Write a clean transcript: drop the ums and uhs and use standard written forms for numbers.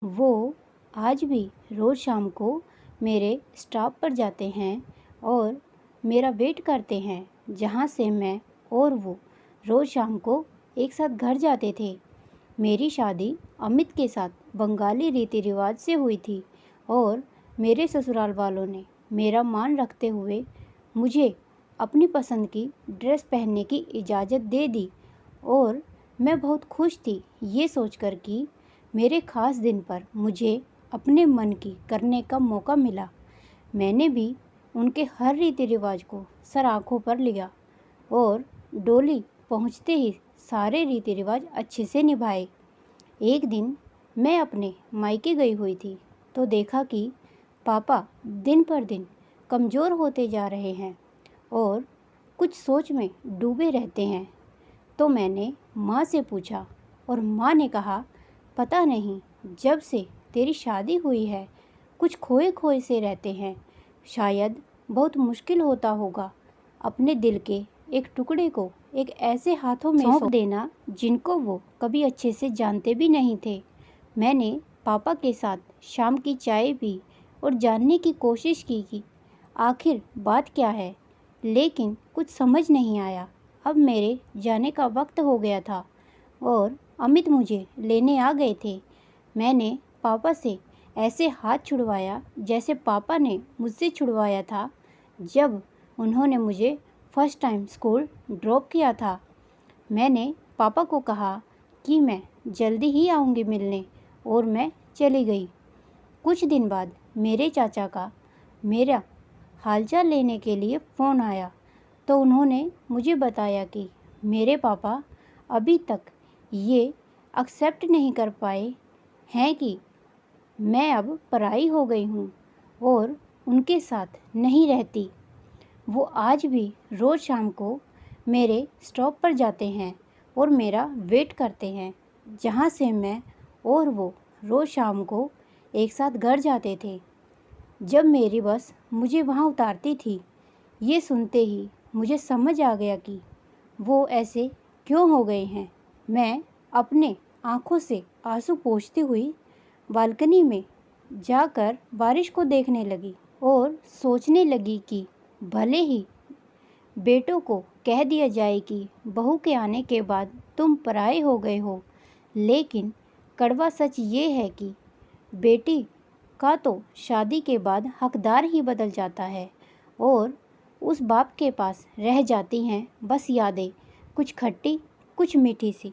वो आज भी रोज़ शाम को मेरे स्टॉप पर जाते हैं और मेरा वेट करते हैं, जहाँ से मैं और वो रोज़ शाम को एक साथ घर जाते थे। मेरी शादी अमित के साथ बंगाली रीति रिवाज से हुई थी और मेरे ससुराल वालों ने मेरा मान रखते हुए मुझे अपनी पसंद की ड्रेस पहनने की इजाज़त दे दी और मैं बहुत खुश थी ये सोचकर कि मेरे ख़ास दिन पर मुझे अपने मन की करने का मौका मिला। मैंने भी उनके हर रीति रिवाज को सर आँखों पर लिया और डोली पहुँचते ही सारे रीति रिवाज अच्छे से निभाए। एक दिन मैं अपने मायके गई हुई थी तो देखा कि पापा दिन पर दिन कमज़ोर होते जा रहे हैं और कुछ सोच में डूबे रहते हैं। तो मैंने माँ से पूछा और माँ ने कहा, पता नहीं, जब से तेरी शादी हुई है कुछ खोए खोए से रहते हैं। शायद बहुत मुश्किल होता होगा अपने दिल के एक टुकड़े को एक ऐसे हाथों में सौंप देना जिनको वो कभी अच्छे से जानते भी नहीं थे। मैंने पापा के साथ शाम की चाय पी और जानने की कोशिश की कि आखिर बात क्या है, लेकिन कुछ समझ नहीं आया। अब मेरे जाने का वक्त हो गया था और अमित मुझे लेने आ गए थे। मैंने पापा से ऐसे हाथ छुड़वाया जैसे पापा ने मुझसे छुड़वाया था जब उन्होंने मुझे फर्स्ट टाइम स्कूल ड्रॉप किया था। मैंने पापा को कहा कि मैं जल्दी ही आऊँगी मिलने और मैं चली गई। कुछ दिन बाद मेरे चाचा का मेरा हालचाल लेने के लिए फ़ोन आया तो उन्होंने मुझे बताया कि मेरे पापा अभी तक ये एक्सेप्ट नहीं कर पाए हैं कि मैं अब पराई हो गई हूँ और उनके साथ नहीं रहती। वो आज भी रोज़ शाम को मेरे स्टॉप पर जाते हैं और मेरा वेट करते हैं, जहाँ से मैं और वो रोज़ शाम को एक साथ घर जाते थे। जब मेरी बस मुझे वहाँ उतारती थी, ये सुनते ही मुझे समझ आ गया कि वो ऐसे क्यों हो गए हैं। मैं अपने आँखों से आंसू पोंछती हुई बालकनी में जाकर बारिश को देखने लगी और सोचने लगी कि भले ही बेटों को कह दिया जाए कि बहू के आने के बाद तुम पराए हो गए हो, लेकिन कड़वा सच ये है कि बेटी का तो शादी के बाद हकदार ही बदल जाता है और उस बाप के पास रह जाती हैं बस यादें, कुछ खट्टी कुछ मीठी सी।